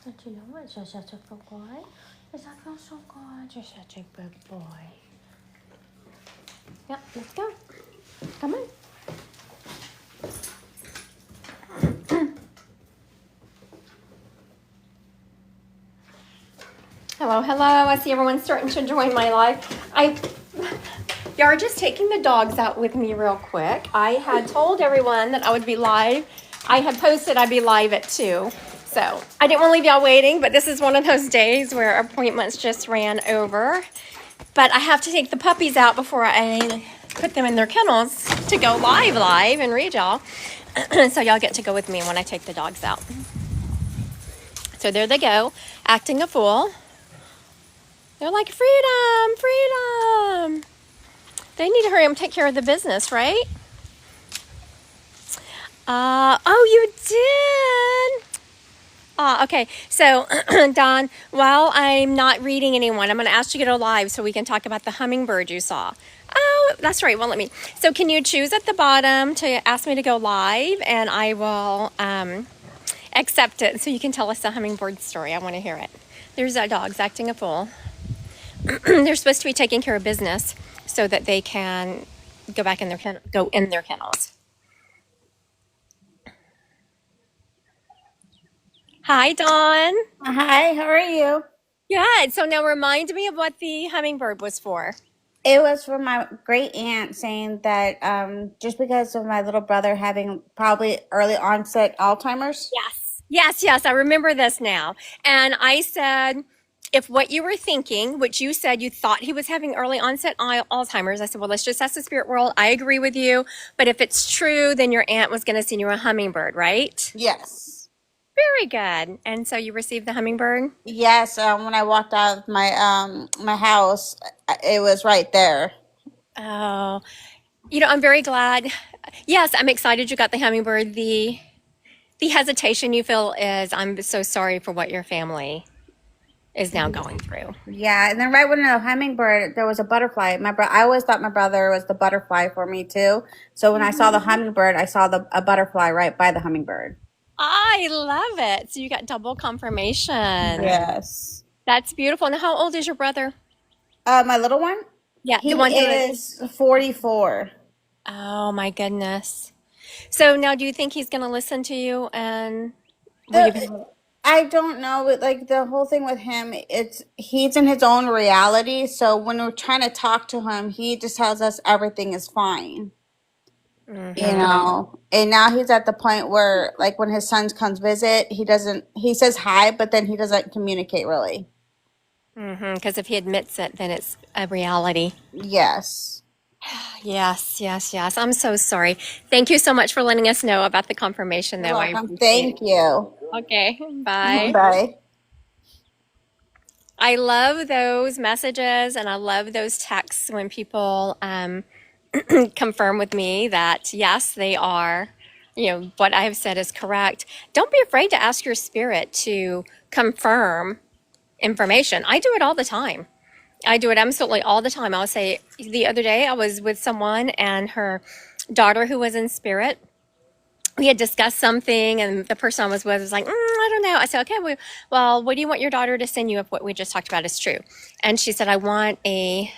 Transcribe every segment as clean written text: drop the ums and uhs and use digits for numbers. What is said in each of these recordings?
But you know what? You're such a good boy. Does that feel so good? You're such a good boy. Yep, let's go. Come on. Hello, hello. I see everyone's starting to join my live. Y'all are just taking the dogs out with me real quick. I had told everyone that I would be live. I had posted I'd be live at 2. So I didn't want to leave y'all waiting, but this is one of those days where appointments just ran over. But I have to take the puppies out before I put them in their kennels to go live and read y'all. So y'all get to go with me when I take the dogs out. So there they go, acting a fool. They're like, freedom, freedom. They need to hurry up and take care of the business, right? Oh, you did? Okay. So, Don, while I'm not reading anyone, I'm going to ask you to go live so we can talk about the hummingbird you saw. Oh, that's right. Well, let me. So can you choose at the bottom to ask me to go live, and I will accept it so you can tell us the hummingbird story. I want to hear it. There's our dogs acting a fool. They're supposed to be taking care of business so that they can go back in their kennels. Hi, Dawn. Hi, how are you? Good. So now remind me of what the hummingbird was for. It was from my great aunt saying that just because of my little brother having probably early onset Alzheimer's. Yes. I remember this now. And I said, if what you were thinking, which you said you thought he was having early onset Alzheimer's, I said, well, let's just ask the spirit world. I agree with you. But if it's true, then your aunt was going to send you a hummingbird, right? Yes. Very good. And so you received the hummingbird? Yes, when I walked out of my house, it was right there. Oh, I'm very glad. Yes, I'm excited you got the hummingbird. The hesitation you feel is, I'm so sorry for what your family is now going through. Yeah, and then right when the hummingbird, there was a butterfly. I always thought my brother was the butterfly for me too. So when I saw the hummingbird, I saw a butterfly right by the hummingbird. I love it. So you got double confirmation. Yes. That's beautiful. Now, how old is your brother? My little one? Yeah, He the one who is 44. Oh my goodness. So now, do you think he's going to listen to you, and will you be? I don't know. Like the whole thing with him, he's in his own reality. So when we're trying to talk to him, he just tells us everything is fine. And now he's at the point where, like, when his son comes visit, he says hi, but then he doesn't communicate really. Because if he admits it, then it's a reality. Yes. Yes. I'm so sorry. Thank you so much for letting us know about the confirmation, You're though. I welcome. appreciate Thank you. it. Okay, bye. Bye. I love those messages and I love those texts when people confirm with me that yes, they are, what I have said is correct. Don't be afraid to ask your spirit to confirm information. I do it all the time. I do it absolutely all the time. I'll say, the other day I was with someone and her daughter who was in spirit. We had discussed something and the person I was with was like, I don't know. I said, okay, well, what do you want your daughter to send you if what we just talked about is true? And she said, I want a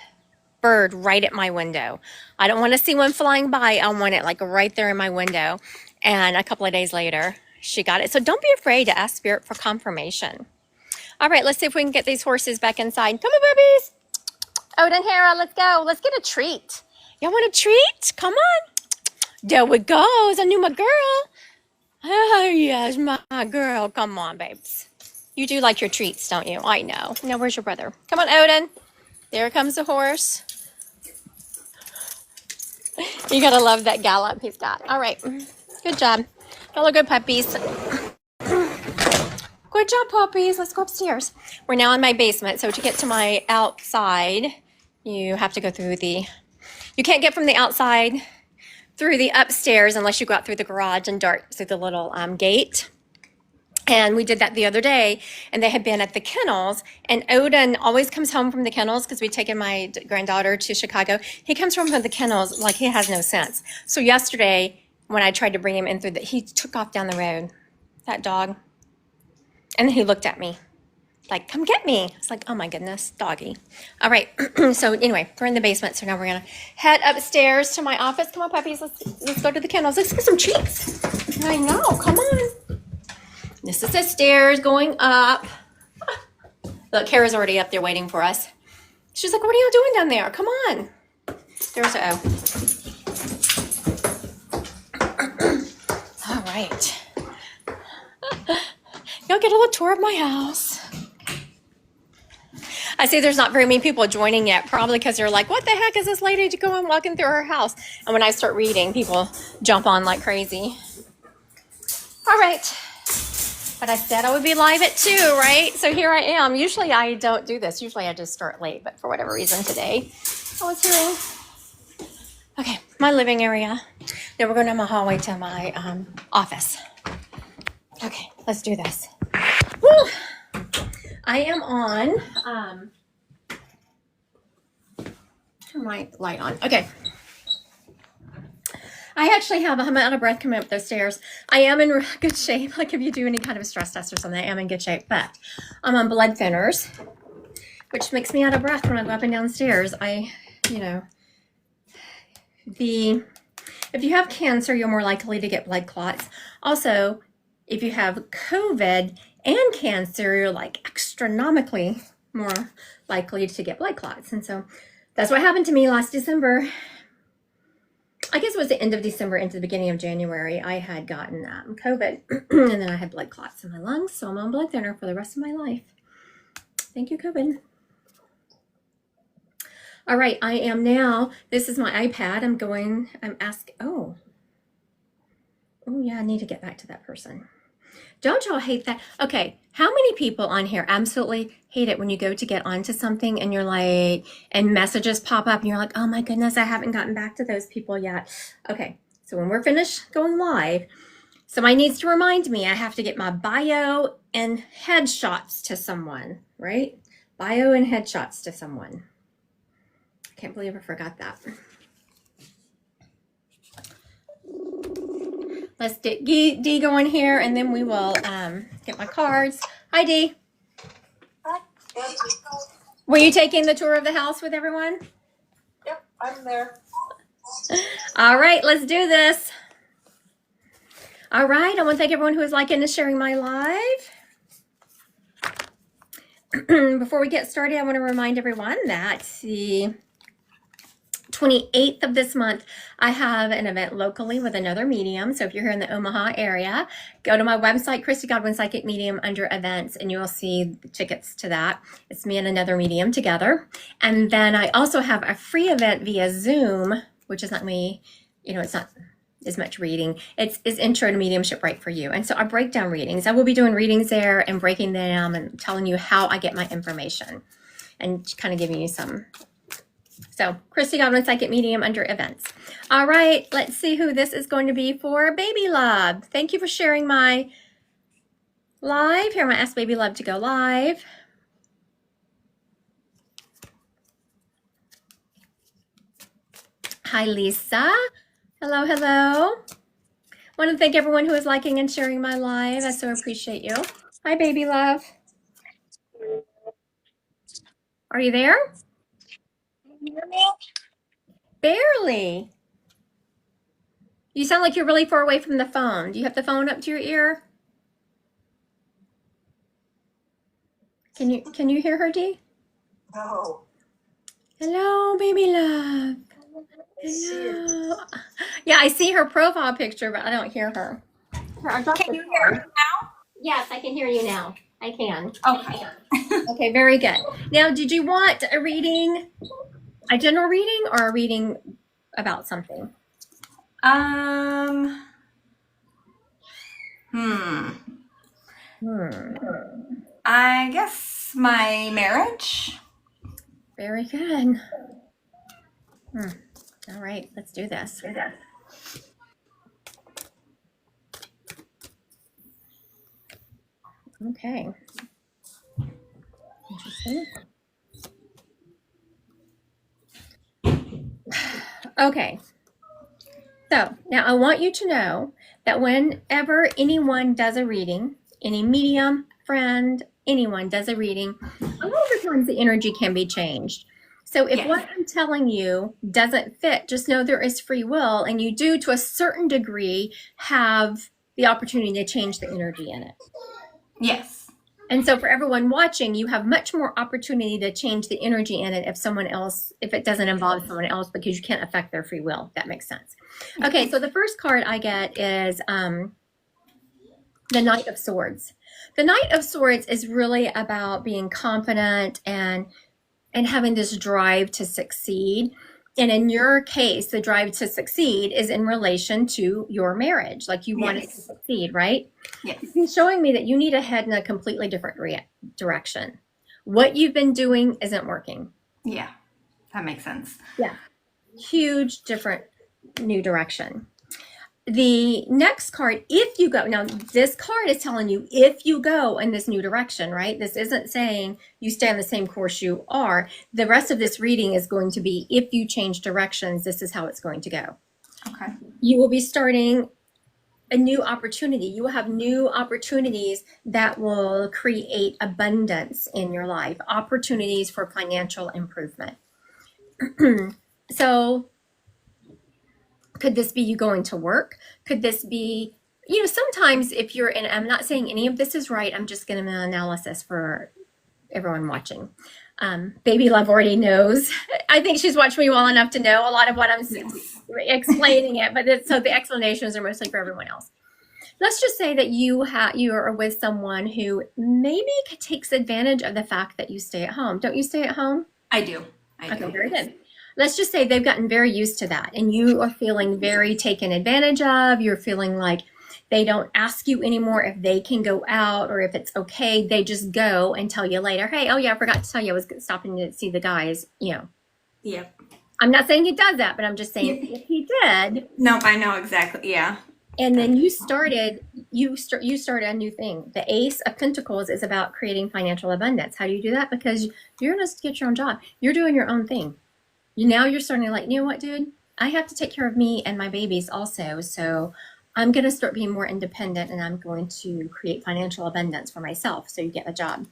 bird right at my window. I don't want to see one flying by. I want it like right there in my window. And a couple of days later, she got it. So don't be afraid to ask spirit for confirmation. All right, let's see if we can get these horses back inside. Come on, puppies. Odin, Hera, let's go. Let's get a treat. Y'all want a treat? Come on. There we go. It's a new my girl. Oh, yes, my girl. Come on, babes. You do like your treats, don't you? I know. Now, where's your brother? Come on, Odin. There comes the horse. You gotta love that gallop he's got. All right. Good job. Hello, good puppies. Good job, puppies. Let's go upstairs. We're now in my basement. So to get to my outside, you have to go through you can't get from the outside through the upstairs unless you go out through the garage and dart through the little gate. And we did that the other day, and they had been at the kennels, and Odin always comes home from the kennels because we'd taken my granddaughter to Chicago. He comes home from the kennels like he has no sense. So yesterday, when I tried to bring him in he took off down the road, that dog. And then he looked at me like, come get me. It's like, oh my goodness, doggy. All right. So anyway, we're in the basement. So now we're going to head upstairs to my office. Come on, puppies. Let's go to the kennels. Let's get some treats. I know. Come on. This is the stairs going up. Look, Kara's already up there waiting for us. She's like, what are you doing down there? Come on. There's O. All right. Y'all get a little tour of my house. I see there's not very many people joining yet, probably because they're like, what the heck is this lady going walking through her house? And when I start reading, people jump on like crazy. All right. But I said I would be live at 2, right? So here I am. Usually I don't do this. Usually I just start late, but for whatever reason today, I was hearing. Okay, my living area. Then we're going down my hallway to my office. Okay, let's do this. Woo! I am on, turn my light on. Okay. I actually have, I'm out of breath coming up those stairs. I am in good shape. Like if you do any kind of a stress test or something, I am in good shape, but I'm on blood thinners, which makes me out of breath when I go up and down the stairs. If you have cancer, you're more likely to get blood clots. Also, if you have COVID and cancer, you're like astronomically more likely to get blood clots. And so that's what happened to me last December. I guess it was the end of December into the beginning of January. I had gotten COVID and then I had blood clots in my lungs. So I'm on blood thinner for the rest of my life. Thank you, COVID. All right, I am now, this is my iPad. Oh yeah, I need to get back to that person. Don't y'all hate that? Okay, how many people on here absolutely hate it when you go to get onto something and you're like, and messages pop up and you're like, oh my goodness, I haven't gotten back to those people yet. Okay, so when we're finished going live, somebody needs to remind me I have to get my bio and headshots to someone, right? Bio and headshots to someone. I can't believe I forgot that. Let's get Dee going here, and then we will get my cards. Hi, Dee. Hi. Were you taking the tour of the house with everyone? Yep, I'm there. All right, let's do this. All right, I want to thank everyone who is liking and sharing my live. Before we get started, I want to remind everyone that the 28th of this month, I have an event locally with another medium. So if you're here in the Omaha area, go to my website, Christy Godwin Psychic Medium, under events, and you will see the tickets to that. It's me and another medium together. And then I also have a free event via Zoom, which is not me, it's not as much reading. It's intro to mediumship right for you. And so I break down readings. I will be doing readings there and breaking them and telling you how I get my information and kind of giving you some. So, Christy Godwin Psychic Medium under events. All right, let's see who this is going to be for Baby Love. Thank you for sharing my live. Here, I'm going to ask Baby Love to go live. Hi, Lisa. Hello, hello. Want to thank everyone who is liking and sharing my live. I so appreciate you. Hi, Baby Love. Are you there? Barely. You sound like you're really far away from the phone. Do you have the phone up to your ear? Can you hear her, Dee? No. Hello, Baby Love. Hello. Yeah, I see her profile picture, but I don't hear her. Can you hear me now? Yes, I can hear you now. I can. Okay. Okay, very good. Now, did you want a reading, a general reading, or a reading about something? I guess my marriage. Very good. All right, let's do this. Okay. Interesting. Okay. So now I want you to know that whenever anyone does a reading, any medium, friend, anyone does a reading, a lot of the times the energy can be changed. So if Yes. what I'm telling you doesn't fit, just know there is free will, and you do, to a certain degree, have the opportunity to change the energy in it. Yes. And so for everyone watching, you have much more opportunity to change the energy in it if it doesn't involve someone else, because you can't affect their free will. That makes sense. Okay, so the first card I get is the Knight of Swords. The Knight of Swords is really about being confident and having this drive to succeed. And in your case, the drive to succeed is in relation to your marriage. Like, you want it to Yes. succeed, right? Yes. He's showing me that you need to head in a completely different direction. What you've been doing isn't working. Yeah. That makes sense. Huge, different, new direction. The next card, if you go, now this card is telling you if you go in this new direction, right? This isn't saying you stay on the same course you are. The rest of this reading is going to be, if you change directions, this is how it's going to go. Okay. You will be starting a new opportunity. You will have new opportunities that will create abundance in your life, opportunities for financial improvement. So could this be you going to work? Could this be, sometimes if you're in, I'm not saying any of this is right, I'm just giving an analysis for everyone watching. Baby Love already knows. I think she's watched me well enough to know a lot of what I'm explaining it, but so the explanations are mostly for everyone else. Let's just say that you are with someone who maybe takes advantage of the fact that you stay at home. Don't you stay at home? I do. Okay, very good. Let's just say they've gotten very used to that, and you are feeling very taken advantage of. You're feeling like they don't ask you anymore if they can go out or if it's okay. They just go and tell you later, hey, oh yeah, I forgot to tell you I was stopping to see the guys, Yep. I'm not saying he does that, but I'm just saying if he did. No, I know exactly. Yeah. And then you started a new thing. The Ace of Pentacles is about creating financial abundance. How do you do that? Because you're going to get your own job. You're doing your own thing. Now you're starting to like, you know what, dude? I have to take care of me and my babies also. So I'm going to start being more independent, and I'm going to create financial abundance for myself. So you get a job.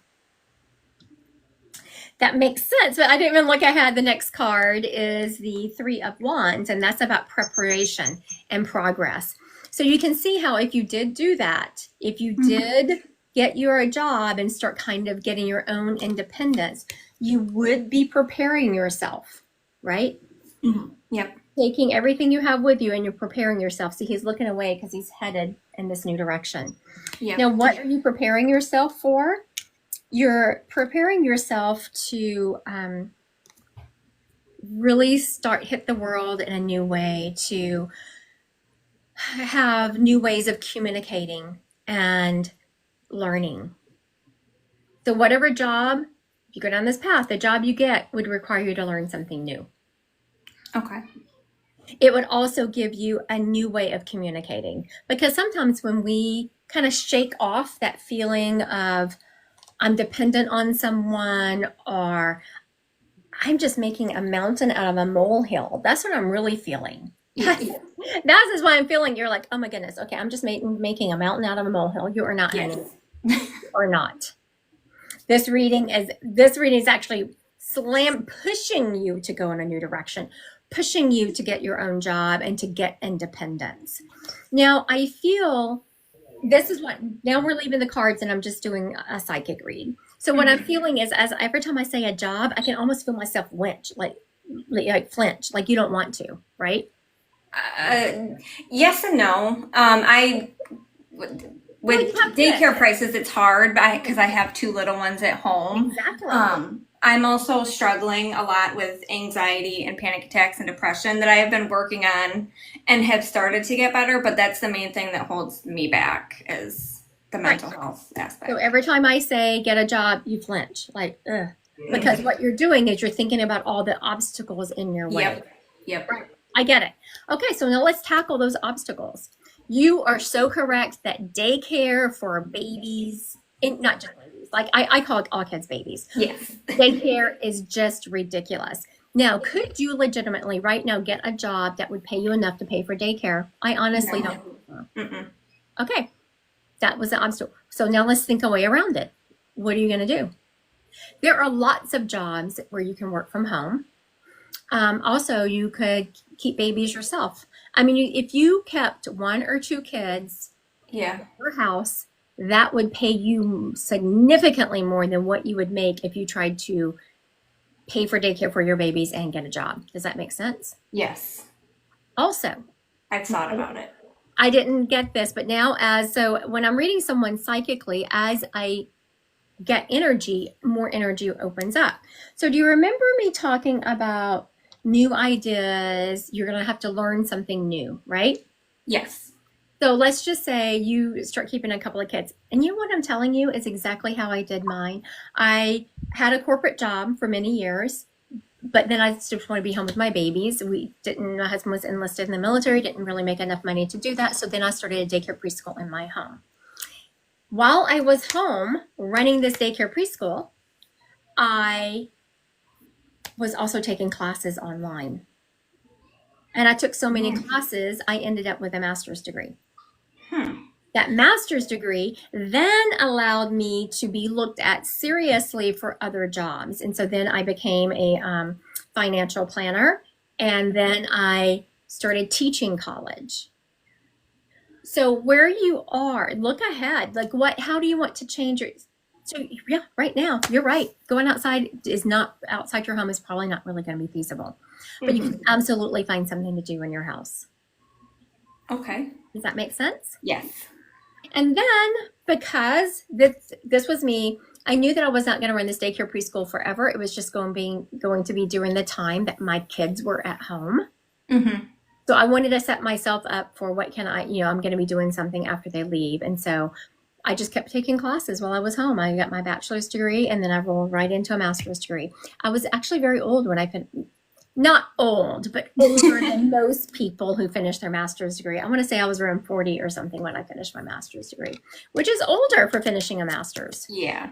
That makes sense, but I didn't even look ahead. The next card is the Three of Wands, and that's about preparation and progress. So you can see how if you did do that, if you did get your job and start kind of getting your own independence, you would be preparing yourself, right? Yep. Taking everything you have with you and you're preparing yourself. See, he's looking away because he's headed in this new direction. Yep. Now, what are you preparing yourself for? You're preparing yourself to really hit the world in a new way, to have new ways of communicating and learning. So whatever job, if you go down this path, the job you get would require you to learn something new. Okay. It would also give you a new way of communicating, because sometimes when we kind of shake off that feeling of I'm dependent on someone, or I'm just making a mountain out of a molehill, that's what I'm really feeling. That is why I'm feeling. You're like, oh my goodness, okay, I'm just making a mountain out of a molehill. You are not. Yes. Or not. This reading is actually pushing you to go in a new direction, pushing you to get your own job and to get independence. Now, I feel this is what, now we're leaving the cards and I'm just doing a psychic read. So what I'm feeling is, as every time I say a job, I can almost feel myself flinch, like you don't want to, right? Yes and no. With daycare prices, it's hard because I have two little ones at home. Exactly. I'm also struggling a lot with anxiety and panic attacks and depression that I have been working on and have started to get better, but that's the main thing that holds me back is the mental health aspect. So every time I say get a job, you flinch, like, ugh. Because what you're doing is you're thinking about all the obstacles in your way. Yep. Right. I get it. Okay, so now let's tackle those obstacles. You are so correct that daycare for babies, and not just babies, like I call all kids babies. Yes. Daycare is just ridiculous. Now, could you legitimately right now get a job that would pay you enough to pay for daycare? I honestly don't think so. Mm-mm. Okay. That was the obstacle. So now let's think a way around it. What are you going to do? There are lots of jobs where you can work from home. Also, you could keep babies yourself. I mean, if you kept 1 or 2 kids Yeah. in your house, that would pay you significantly more than what you would make if you tried to pay for daycare for your babies and get a job. Does that make sense? Yes. Also, I've thought about it. I didn't get this, but now so when I'm reading someone psychically, as I get energy, more energy opens up. So do you remember me talking about new ideas? You're going to have to learn something new, right? Yes. So let's just say you start keeping a couple of kids. And you know what I'm telling you is exactly how I did mine. I had a corporate job for many years, but then I just want to be home with my babies. My husband was enlisted in the military, didn't really make enough money to do that. So then I started a daycare preschool in my home. While I was home running this daycare preschool, I was also taking classes online. And I took so many classes, I ended up with a master's degree. That master's degree then allowed me to be looked at seriously for other jobs. And so then I became a financial planner, and then I started teaching college. So where you are, look ahead. Like how do you want to change your, so yeah, right now, you're right. Going outside outside your home is probably not really going to be feasible. But you can absolutely find something to do in your house. Okay. Does that make sense? Yes. And then because this was me, I knew that I was not going to run this daycare preschool forever. It was just going to be during the time that my kids were at home. Mm-hmm. So I wanted to set myself up for what can I, I'm going to be doing something after they leave. And so I just kept taking classes while I was home. I got my bachelor's degree and then I rolled right into a master's degree. I was actually very old when I not old, but older than most people who finish their master's degree. I want to say I was around 40 or something when I finished my master's degree, which is older for finishing a master's. Yeah.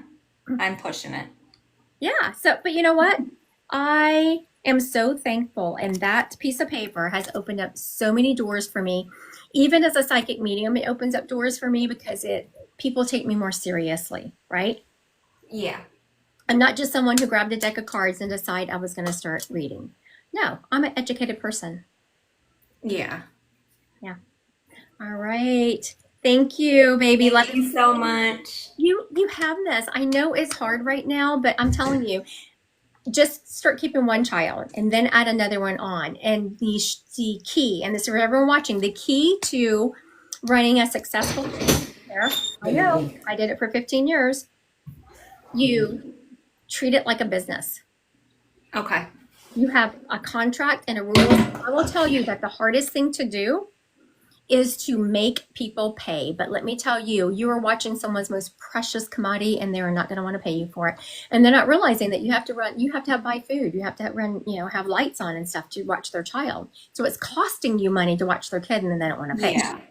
I'm pushing it. Yeah. So, but you know what? I am so thankful. And that piece of paper has opened up so many doors for me. Even as a psychic medium, it opens up doors for me because people take me more seriously, right? Yeah. I'm not just someone who grabbed a deck of cards and decided I was going to start reading. No, I'm an educated person. Yeah. Yeah. All right. Thank you, baby. Thank you so much. You have this. I know it's hard right now, but I'm telling you, just start keeping one child and then add another one on. And the key, and this is for everyone watching, the key to running a successful there. I know. I did it for 15 years. You treat it like a business. Okay. You have a contract and a rule. I will tell you that the hardest thing to do is to make people pay. But let me tell you, you are watching someone's most precious commodity and they are not going to want to pay you for it. And they're not buy food. You have to run, have lights on and stuff to watch their child. So it's costing you money to watch their kid and then they don't want to pay. Yeah.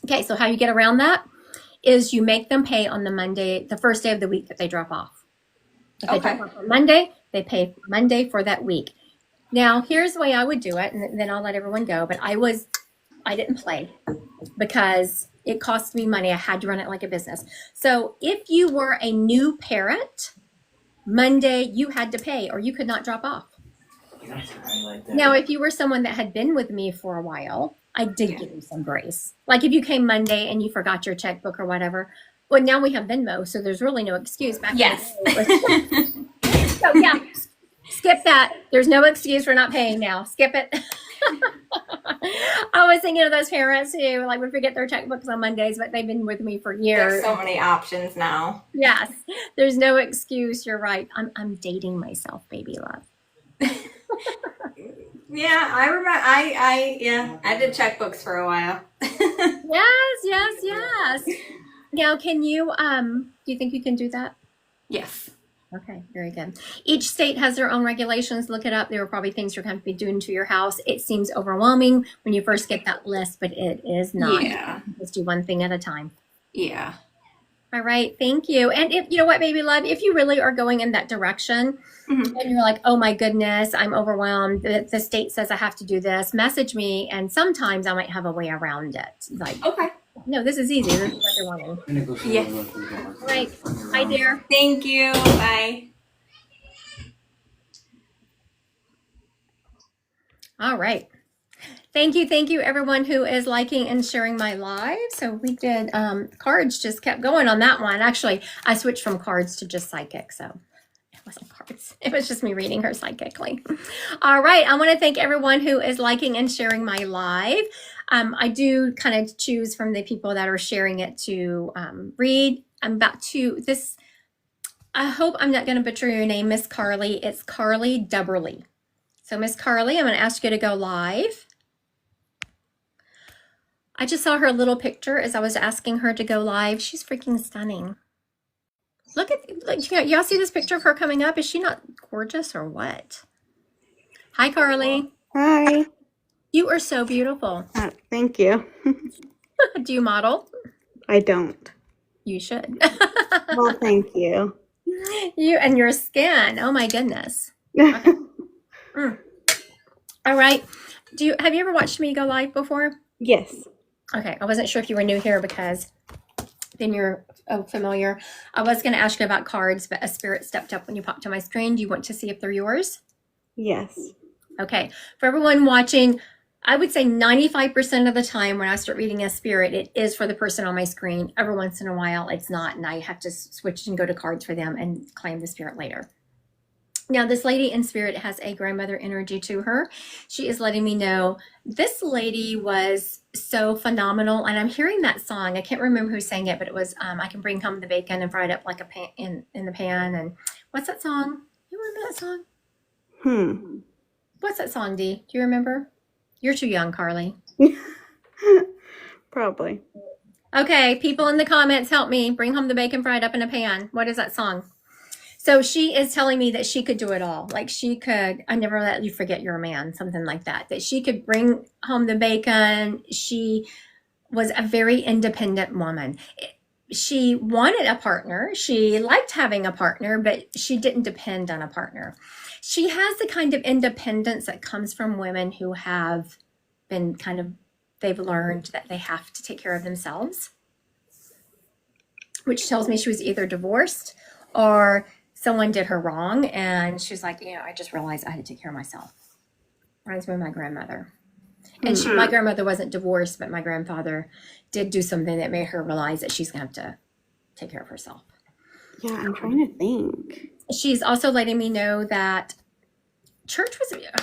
Okay, so how you get around that is you make them pay on the first day of the week that they drop off. If they drop off on Monday, they pay Monday for that week. Now, here's the way I would do it, and then I'll let everyone go. But I didn't play because it cost me money. I had to run it like a business. So if you were a new parent, Monday you had to pay or you could not drop off. Now, if you were someone that had been with me for a while, I did give you some grace. Like if you came Monday and you forgot your checkbook or whatever. Well, now we have Venmo, so there's really no excuse. Yes. So yeah, skip that. There's no excuse for not paying now. Skip it. I was thinking of those parents who would forget their checkbooks on Mondays, but they've been with me for years. There's so many options now. Yes, there's no excuse. You're right. I'm dating myself, baby love. Yeah, I remember. I did checkbooks for a while. Yes. Now, can you? Do you think you can do that? Yes. Okay, very good. Each state has their own regulations. Look it up. There are probably things you're going to be doing to your house. It seems overwhelming when you first get that list, but it is not. Yeah. Just do one thing at a time. Yeah. All right, thank you. And if you know what, baby love, if you really are going in that direction and you're like, oh my goodness, I'm overwhelmed. The state says I have to do this, message me. And sometimes I might have a way around it. Okay. No, this is easy. This is what you're wanting. Yes. Right. Hi, dear. Thank you. Bye. All right. Thank you, everyone who is liking and sharing my live. So we did, cards just kept going on that one. Actually, I switched from cards to just psychic, so it wasn't cards. It was just me reading her psychically. All right, I want to thank everyone who is liking and sharing my live. I do kind of choose from the people that are sharing it to read. I'm about to, I hope I'm not going to butcher your name, Miss Carly. It's Carly Dubberly. So Miss Carly, I'm going to ask you to go live. I just saw her little picture as I was asking her to go live. She's freaking stunning. Look, y'all see this picture of her coming up? Is she not gorgeous or what? Hi, Carly. Hi. You are so beautiful. Thank you. Do you model? I don't. You should. Well, thank you. You and your skin. Oh my goodness. Okay. All right. Have you ever watched me go live before? Yes. Okay, I wasn't sure if you were new here because then you're familiar. I was going to ask you about cards, but a spirit stepped up when you popped on my screen. Do you want to see if they're yours? Yes. Okay, for everyone watching, I would say 95% of the time when I start reading a spirit, it is for the person on my screen. Every once in a while, it's not, and I have to switch and go to cards for them and claim the spirit later. Now, this lady in spirit has a grandmother energy to her. She is letting me know this lady was so phenomenal. And I'm hearing that song. I can't remember who sang it, but it was I Can Bring Home the Bacon and Fry It Up Like a Pan in the Pan. And what's that song? You remember that song? What's that song, Dee? Do you remember? You're too young, Carly. Probably. Okay, people in the comments, help me. Bring home the bacon fried up in a pan. What is that song? So she is telling me that she could do it all. Like she could, I never let you forget you're a man, something like that. That she could bring home the bacon. She was a very independent woman. She wanted a partner. She liked having a partner, but she didn't depend on a partner. She has the kind of independence that comes from women who have been they've learned that they have to take care of themselves, which tells me she was either divorced or someone did her wrong, and she was like, I just realized I had to take care of myself. Reminds me of my grandmother. And my grandmother wasn't divorced, but my grandfather did do something that made her realize that she's going to have to take care of herself. Yeah, I'm trying to think. She's also letting me know that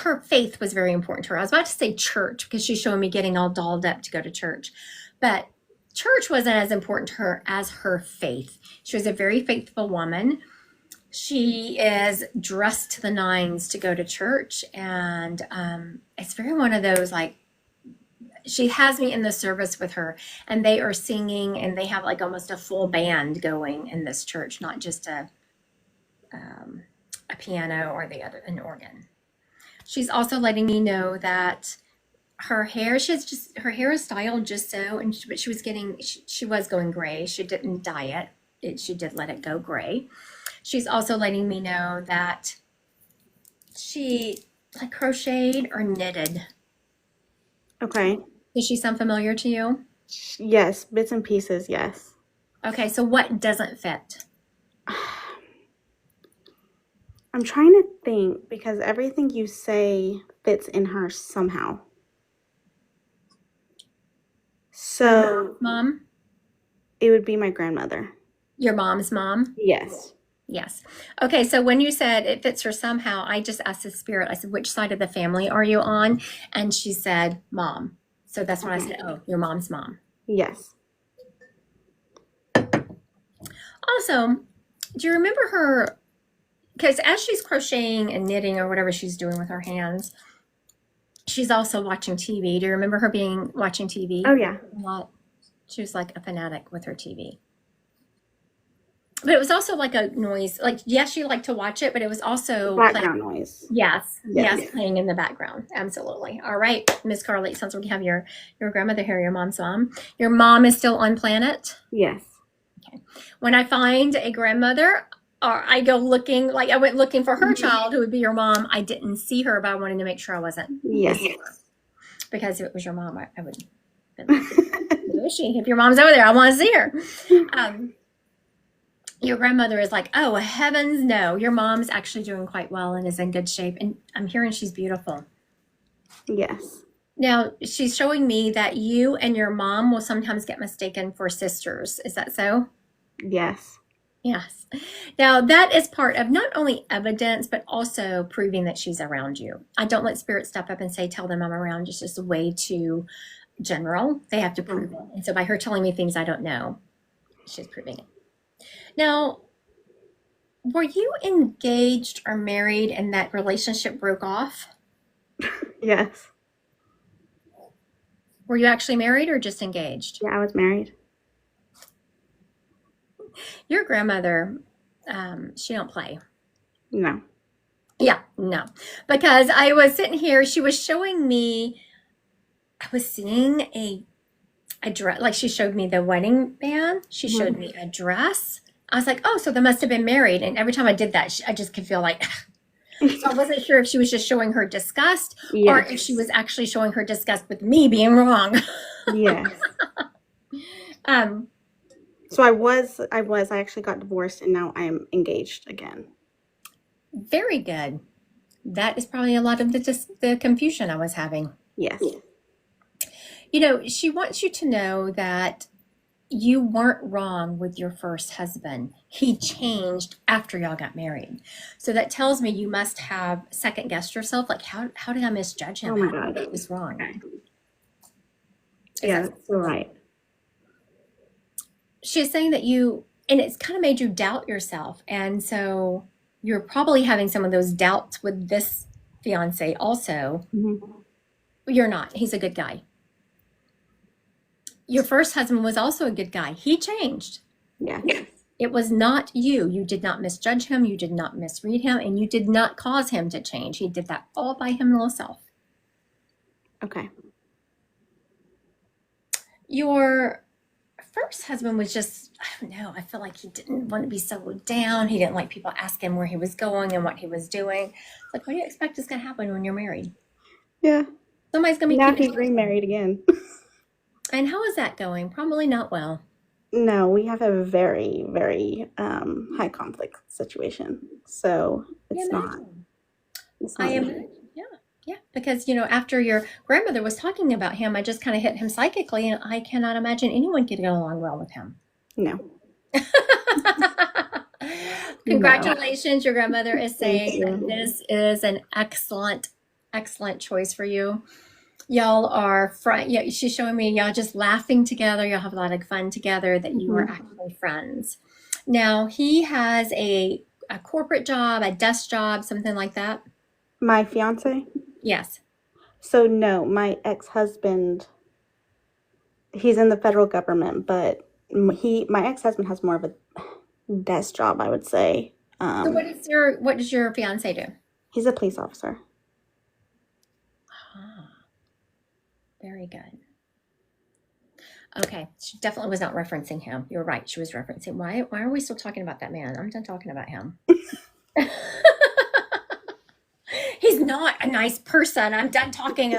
her faith was very important to her. I was about to say church because she's showing me getting all dolled up to go to church, but church wasn't as important to her as her faith. She was a very faithful woman. She is dressed to the nines to go to church, and it's very one of those, like, she has me in the service with her, and they are singing, and they have like almost a full band going in this church, not just a piano or an organ. She's also letting me know that her hair, her hair is styled just so, but she was going gray. She didn't dye it. She did let it go gray. She's also letting me know that she crocheted or knitted. Okay. Does she sound familiar to you? Yes, bits and pieces, yes. Okay, so what doesn't fit? I'm trying to think because everything you say fits in her somehow. So, Mom? it would be my grandmother. Your mom's mom? Yes. Yes. Okay, so when you said it fits her somehow, I just asked the spirit, I said, which side of the family are you on? And she said, Mom. So that's when I said, oh, your mom's mom. Yes. Also, do you remember her, because as she's crocheting and knitting or whatever she's doing with her hands, she's also watching TV. Do you remember her watching TV? Oh, yeah. A lot. She was like a fanatic with her TV. But it was also like a noise. Like, yes, she liked to watch it, but it was also Background noise. Yes, Yes. playing in the background. Absolutely. All right, Miss Carly, it sounds like you have your grandmother here, your mom's mom. Your mom is still on planet? Yes. Okay. When I find a grandmother, or I go looking, like I went looking for her child, who would be your mom. I didn't see her, but I wanted to make sure I wasn't. Yes. Because if it was your mom, I would have been like, is she? If your mom's over there, I want to see her. Your grandmother is like, oh, heavens no. Your mom's actually doing quite well and is in good shape. And I'm hearing she's beautiful. Yes. Now, she's showing me that you and your mom will sometimes get mistaken for sisters. Is that so? Yes. Yes. Now, that is part of not only evidence, but also proving that she's around you. I don't let spirit step up and say, tell them I'm around. It's just way too general. They have to prove it. And so by her telling me things I don't know, she's proving it. Now, were you engaged or married and that relationship broke off? Yes. Were you actually married or just engaged? Yeah, I was married. Your grandmother, she don't play. No. Yeah, no. Because I was sitting here, she was showing me, I was seeing a dress, like she showed me the wedding band. She showed me a dress. I was like, oh, so they must have been married. And every time I did that, I just could feel like, so I wasn't sure if she was just showing her disgust or if she was actually showing her disgust with me being wrong. Yes. So I actually got divorced and now I am engaged again. Very good. That is probably a lot of the confusion I was having. Yes. You know, she wants you to know that you weren't wrong with your first husband. He changed after y'all got married. So that tells me you must have second guessed yourself. Like, how did I misjudge him? Oh my How did I God. get this wrong? Yeah, that's right. She's saying that and it's kind of made you doubt yourself. And so you're probably having some of those doubts with this fiance also. Mm-hmm. You're not. He's a good guy. Your first husband was also a good guy. He changed. Yeah. It was not you. You did not misjudge him. You did not misread him. And you did not cause him to change. He did that all by himself. Okay. Your first husband was just, I don't know, I feel like he didn't want to be settled down. He didn't like people asking where he was going and what he was doing. It's like, what do you expect is going to happen when you're married? Yeah. Somebody's going to be Now keeping. he's remarried again. And how is that going? Probably not well. No, we have a very, very high conflict situation. So it's not. It's not. I am. Yeah. Because, after your grandmother was talking about him, I just kind of hit him psychically, and I cannot imagine anyone could get along well with him. No. Congratulations. Your grandmother is Thank saying you. that this is an excellent, excellent choice for you. Y'all are yeah, she's showing me y'all just laughing together. Y'all have a lot of fun together, that you are actually friends. Now, he has a corporate job, a desk job, something like that. My fiance? Yes. So no, my ex-husband, he's in the federal government, but my ex-husband has more of a desk job, I would say. So what does your fiance do? He's a police officer. Very good. Okay, she definitely was not referencing him. You're right. She was referencing. Why are we still talking about that man? I'm done talking about him. He's not a nice person. I'm done talking.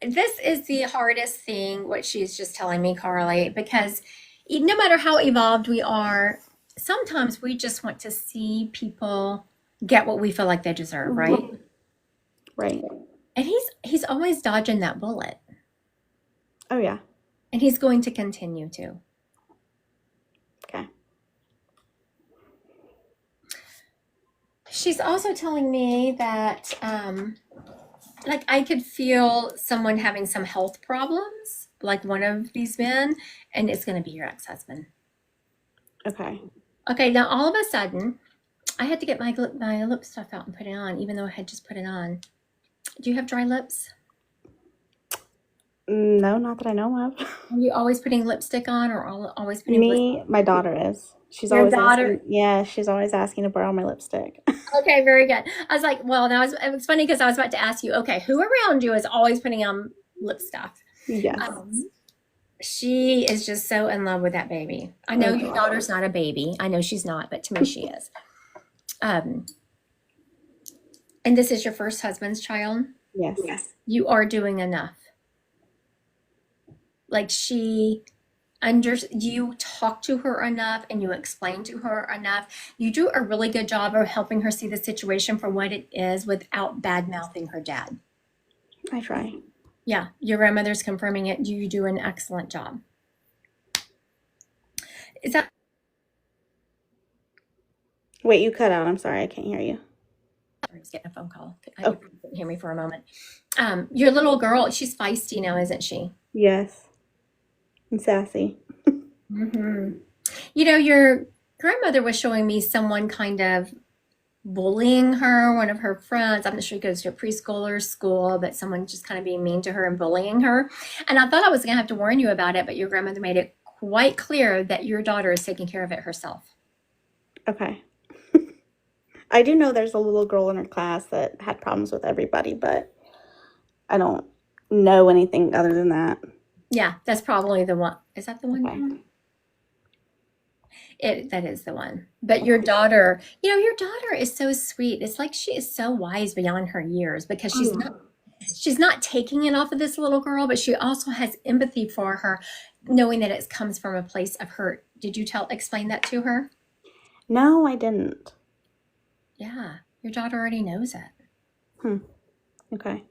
This is the hardest thing, what she's just telling me, Carly, because no matter how evolved we are, sometimes we just want to see people get what we feel like they deserve, right? Right. And he's always dodging that bullet. Oh yeah. And he's going to continue to. Okay. She's also telling me that I could feel someone having some health problems, like one of these men, and it's going to be your ex-husband. Okay. Okay, now all of a sudden, I had to get my lip stuff out and put it on, even though I had just put it on. Do you have dry lips? No, not that I know of. Are you always putting lipstick on, or always putting lipstick? My daughter is. She's Your always daughter? asking. Yeah, she's always asking to borrow my lipstick. Okay, very good. I was like, well, now it was funny because I was about to ask you, okay, who around you is always putting on lip stuff? Yes. She is just so in love with that baby. I know your daughter's not a baby. I know she's not, but to me she is. And this is your first husband's child? Yes. You are doing enough. Like you talk to her enough and you explain to her enough. You do a really good job of helping her see the situation for what it is without bad mouthing her dad. I try. Yeah, your grandmother's confirming it. You do an excellent job. Is that Wait, you cut out. I'm sorry, I can't hear you. I was getting a phone call. Oh. You couldn't hear me for a moment. Your little girl, she's feisty now, isn't she? Yes. And sassy. Mm-hmm. You know, your grandmother was showing me someone kind of bullying her, one of her friends. I'm not sure she goes to a preschooler school, but someone just kind of being mean to her and bullying her. And I thought I was going to have to warn you about it, but your grandmother made it quite clear that your daughter is taking care of it herself. Okay. I do know there's a little girl in her class that had problems with everybody, but I don't know anything other than that. Yeah, that's probably the one. Is that the one? Okay. That is the one. But your daughter, your daughter is so sweet. It's like she is so wise beyond her years because she's not taking it off of this little girl, but she also has empathy for her, knowing that it comes from a place of hurt. Did you explain that to her? No, I didn't. Yeah, your daughter already knows it. Okay.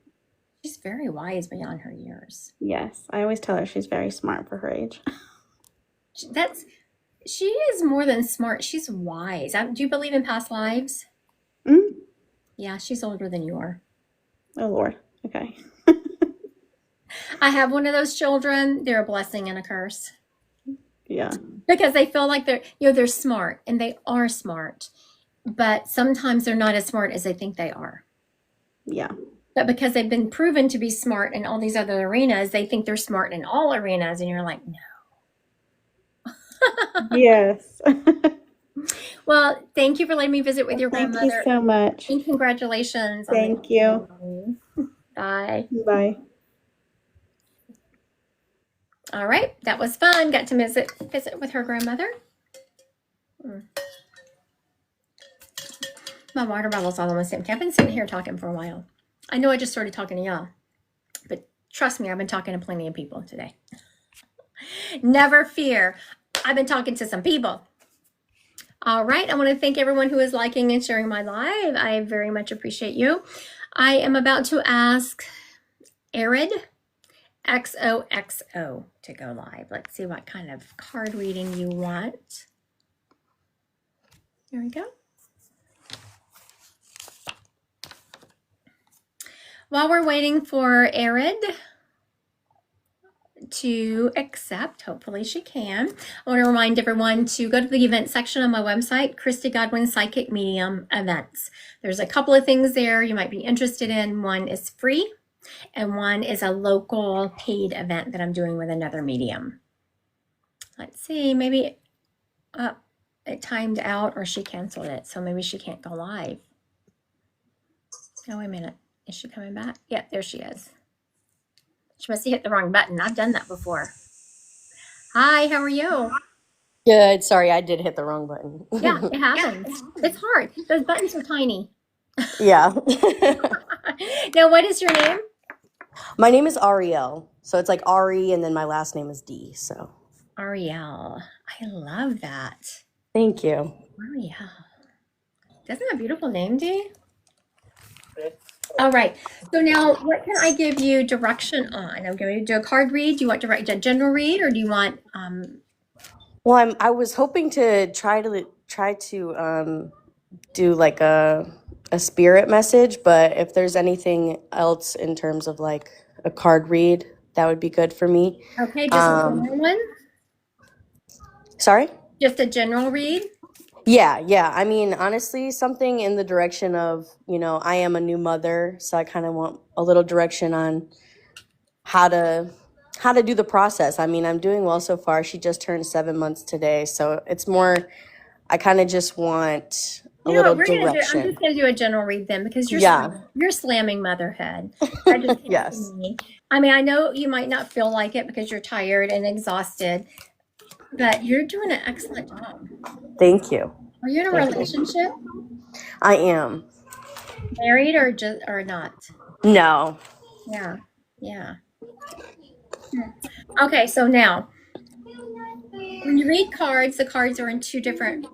She's very wise beyond her years. Yes, I always tell her she's very smart for her age. She is more than smart. She's wise. Do you believe in past lives? Mm? Yeah, she's older than you are. Oh, Lord. Okay. I have one of those children. They're a blessing and a curse Yeah. because they feel like they're smart, and they are smart, but sometimes they're not as smart as they think they are. Yeah. But because they've been proven to be smart in all these other arenas, they think they're smart in all arenas, and you're like, no. Yes. Well, thank you for letting me visit with your Thank grandmother. you so much. And congratulations. Thank you. Bye. Bye. All right, that was fun. Got to visit with her grandmother. My water bottle's all almost empty. I've been sitting here talking for a while. I know I just started talking to y'all, but trust me, I've been talking to plenty of people today. Never fear. I've been talking to some people. All right, I want to thank everyone who is liking and sharing my live. I very much appreciate you. I am about to ask Arid XOXO to go live. Let's see what kind of card reading you want. There we go. While we're waiting for Arid to accept, hopefully she can, I want to remind everyone to go to the event section on my website, Christy Godwin Psychic Medium Events. There's a couple of things there you might be interested in. One is free, and one is a local paid event that I'm doing with another medium. Let's see, maybe it timed out or she canceled it, so maybe she can't go live. Oh, wait a minute. Is she coming back? Yeah, there she is. She must have hit the wrong button. I've done that before. Hi, how are you? Good. Sorry, I did hit the wrong button. Yeah, it happens. It's hard. Those buttons are tiny. Yeah. Now, what is your name? My name is Ariel. So it's like Ari and then my last name is D. So Ariel. I love that. thank you. Ariel. Doesn't that a beautiful name, Dee? All right. So now, what can I give you direction on? I'm going to do a card read. Do you want a general read, or do you want? Well, I was hoping to try to do like a spirit message, but if there's anything else in terms of like a card read, that would be good for me. Okay, just a general one. Sorry? Just a general read. Yeah. I mean, honestly, something in the direction of, I am a new mother, so I kind of want a little direction on how to do the process. I mean, I'm doing well so far. She just turned 7 months today, so it's more, I kind of just want a little I'm direction. just going to do a general read then, because you're slamming motherhood. That just came Yes. to me. I mean, I know you might not feel like it because you're tired and exhausted, but you're doing an excellent job. Thank you. Are you in a relationship? I am. Married or not? No. Yeah. Okay, so now when you read cards, the cards are in two different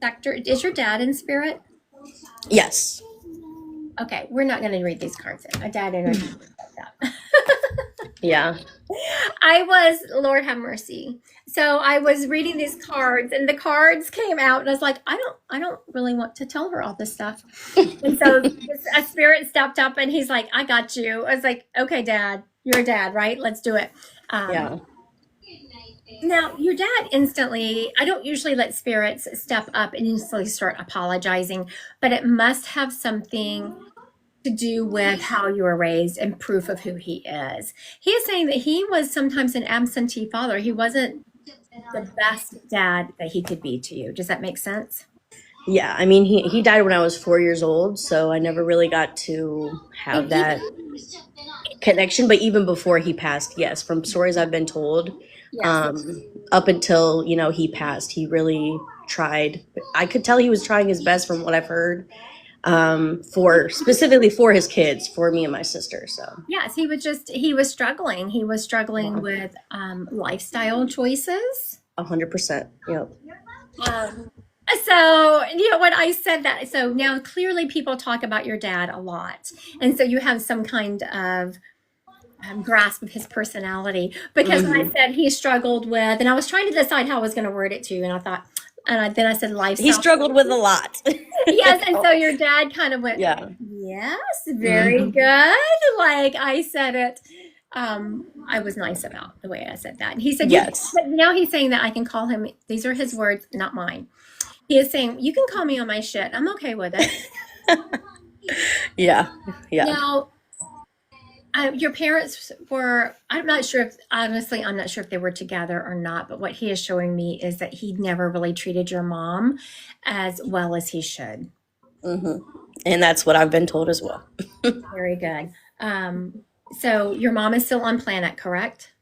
sectors. Is your dad in spirit? Yes. Okay, we're not going to read these cards in. My dad energy like that. Yeah. I was, Lord have mercy. So I was reading these cards and the cards came out and I was like, I don't really want to tell her all this stuff. And so a spirit stepped up and he's like, I got you. I was like, okay, Dad, you're a dad, right? Let's do it. Yeah. Now, your dad instantly, I don't usually let spirits step up and instantly start apologizing, but it must have something to do with how you were raised and proof of who he is. He is saying that he was sometimes an absentee father. He wasn't the best dad that he could be to you. Does that make sense? Yeah. I mean, he died when I was 4 years old, so I never really got to have that connection. But even before he passed, yes, from stories I've been told, Yes. up until, he passed, he really tried. I could tell he was trying his best from what I've heard, specifically for his kids, for me and my sister. So Yes, he was struggling. He was struggling with lifestyle choices. 100%. Yep. So, when I said that, so now clearly people talk about your dad a lot. And so you have some kind of grasp of his personality. Because when I said he struggled with, and I was trying to decide how I was going to word it to you, and I thought, then I said lifestyle. He struggled with a lot. Yes, and so your dad kind of went, Yeah. yes, very good. Like I said it. I was nice about the way I said that. And he said, Yes. But now he's saying that I can call him, these are his words, not mine. He is saying, you can call me on my shit. I'm okay with it. Yeah. Yeah. Now, your parents were, I'm not sure if they were together or not, but what he is showing me is that he never really treated your mom as well as he should. And that's what I've been told as well. Very good. So your mom is still on planet, correct?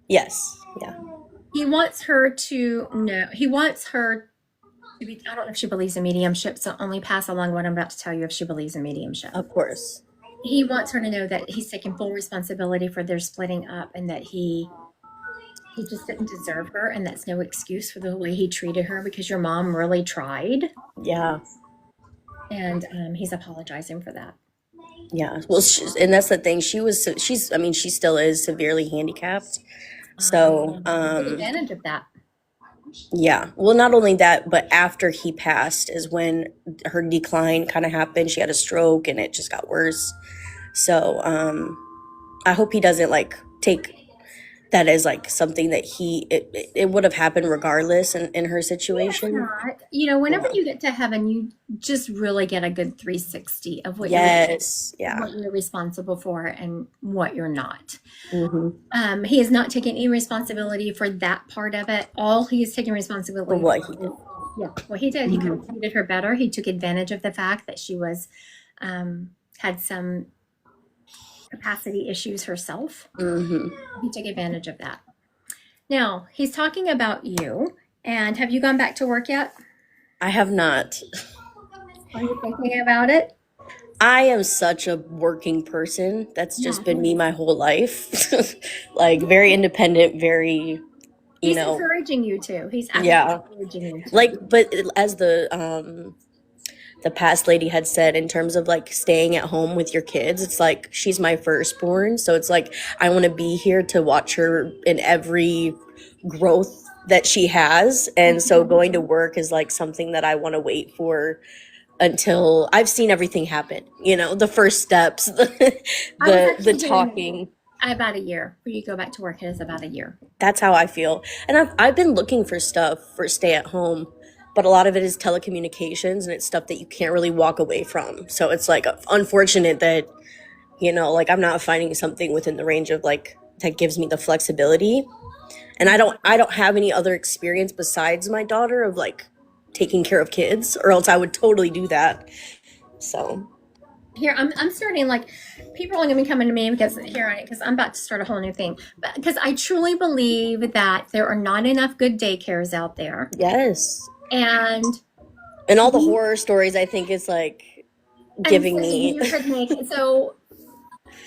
Yes. Yeah. He wants her to know, he wants her to be, I don't know if she believes in mediumship, so only pass along what I'm about to tell you if she believes in mediumship. Of course. He wants her to know that he's taking full responsibility for their splitting up and that he just didn't deserve her, and that's no excuse for the way he treated her because your mom really tried, Yeah. and he's apologizing for that. Yeah. Well, and that's the thing. She still is severely handicapped. So, Take advantage of that. yeah. Well, not only that, but after he passed is when her decline kind of happened. She had a stroke and it just got worse. So, I hope he doesn't take that as something that it would have happened regardless in her situation. Not. Whenever you get to heaven, you just really get a good 360 of what Yes. Yeah. what you're responsible for and what you're not. Mm-hmm. He is not taking any responsibility for that part of it. All he is taking responsibility For what he did. Yeah, what he did. He could have treated her better. He took advantage of the fact that she was had some capacity issues herself. He took advantage of that. Now, he's talking about you. And have you gone back to work yet? I have not. Are you thinking about it? I am such a working person. That's just been me my whole life. Very independent, very, He's encouraging you to. He's actually encouraging you to. but as the past lady had said, in terms of staying at home with your kids, it's she's my firstborn. So it's I want to be here to watch her in every growth that she has. And so going to work is something that I want to wait for until I've seen everything happen, the first steps, the talking. About a year. When you go back to work, it is about a year. That's how I feel. And I've been looking for stuff for stay at home, but a lot of it is telecommunications and it's stuff that you can't really walk away from. So it's unfortunate that, I'm not finding something within the range of that gives me the flexibility. And I don't have any other experience besides my daughter of taking care of kids, or else I would totally do that. So here I'm starting people are going to be coming to me because I'm about to start a whole new thing, because I truly believe that there are not enough good daycares out there. Yes. And all the horror stories, I think, is giving me. So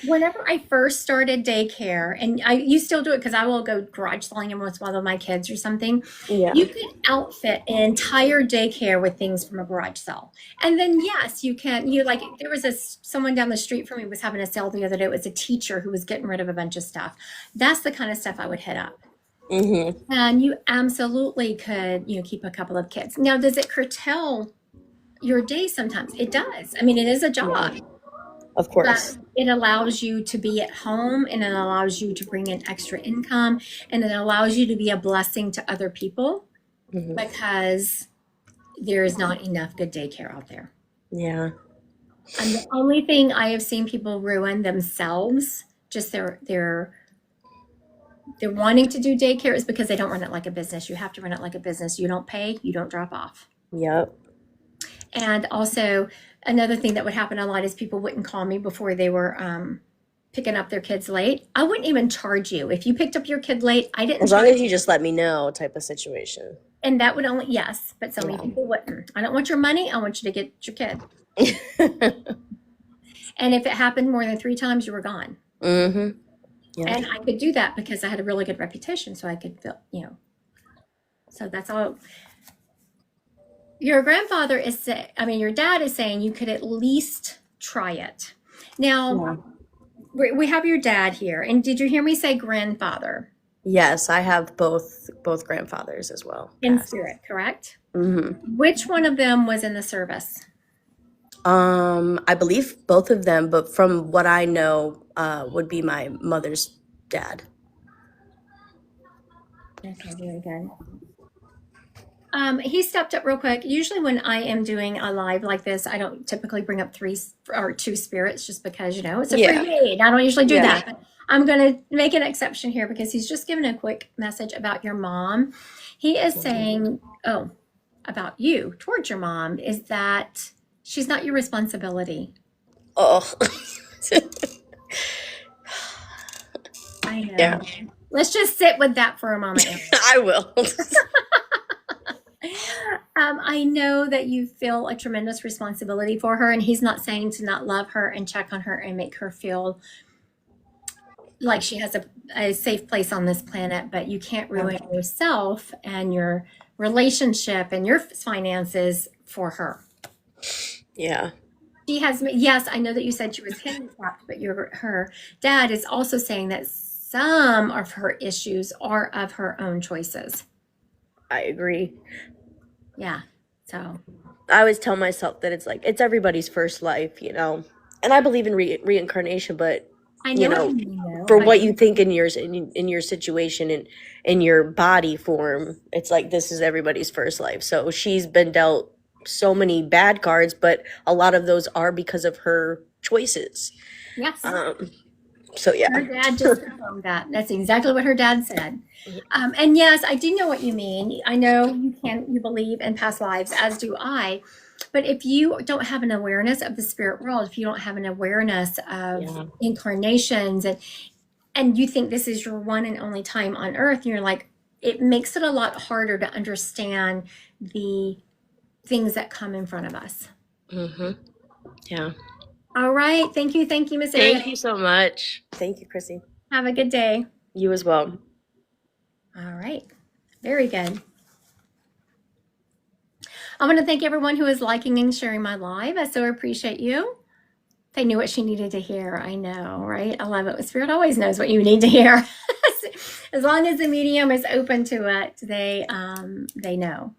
Whenever I first started daycare, and you still do it because I will go garage selling them once in a while with my kids or something. Yeah. You could outfit an entire daycare with things from a garage sale, and then yes, you can. You like there was someone down the street from me was having a sale the other day. It was a teacher who was getting rid of a bunch of stuff. That's the kind of stuff I would hit up. Mm-hmm. And you absolutely could, keep a couple of kids. Now, does it curtail your day sometimes? It does. I mean, it is a job. Of course. But it allows you to be at home, and it allows you to bring in extra income, and it allows you to be a blessing to other people Mhm. because there is not enough good daycare out there. Yeah. And the only thing I have seen people ruin themselves, just they're wanting to do daycare, is because they don't run it like a business. You have to run it like a business. You don't pay, you don't drop off. Yep. And also, another thing that would happen a lot is people wouldn't call me before they were picking up their kids late. I wouldn't even charge you. If you picked up your kid late, I didn't As long charge as you just let me know, type of situation. And that would only, yes, but so many Yeah. people wouldn't. I don't want your money. I want you to get your kid. And if it happened more than 3 times, you were gone. Mm-hmm. Yeah. And I could do that because I had a really good reputation. So I could feel, so that's all. Your grandfather your dad is saying you could at least try it. Now, we have your dad here. And did you hear me say grandfather? Yes, I have both grandfathers as well. In passed. spirit, correct? Mm-hmm. Which one of them was in the service? I believe both of them, but from what I know, would be my mother's dad. Okay, very good. He stepped up real quick. Usually when I am doing a live like this, I don't typically bring up 3 or 2 spirits just because, it's a Yeah. free read. I don't usually do Yeah. that. But I'm going to make an exception here because he's just given a quick message about your mom. He is saying, about you towards your mom, is that she's not your responsibility. Oh. I know. Yeah. Let's just sit with that for a moment. I will. I know that you feel a tremendous responsibility for her, and he's not saying to not love her and check on her and make her feel like she has a safe place on this planet, but you can't ruin yourself and your relationship and your finances for her. Yeah. She has, yes, I know that you said she was handicapped, but her dad is also saying that some of her issues are of her own choices. I agree. Yeah. So I always tell myself that it's everybody's first life, and I believe in reincarnation, but I know, know, what you mean, though. for what you think in your situation and in your body form, it's like this is everybody's first life. So she's been dealt so many bad cards, but a lot of those are because of her choices. Yes. So yeah. Her dad just confirmed that. That's exactly what her dad said. And yes, I do know what you mean. I know you believe in past lives, as do I. But if you don't have an awareness of the spirit world, if you don't have an awareness of incarnations, and you think this is your one and only time on earth, and you're like, it makes it a lot harder to understand the things that come in front of us. Mm-hmm. Yeah. All right. Thank you, Miss Ariel. Thank you so much. Thank you, Chrissy. Have a good day. You as well. All right. Very good. I want to thank everyone who is liking and sharing my live. I so appreciate you. They knew what she needed to hear. I know, right? I love it. Spirit always knows what you need to hear. As long as the medium is open to it, they know.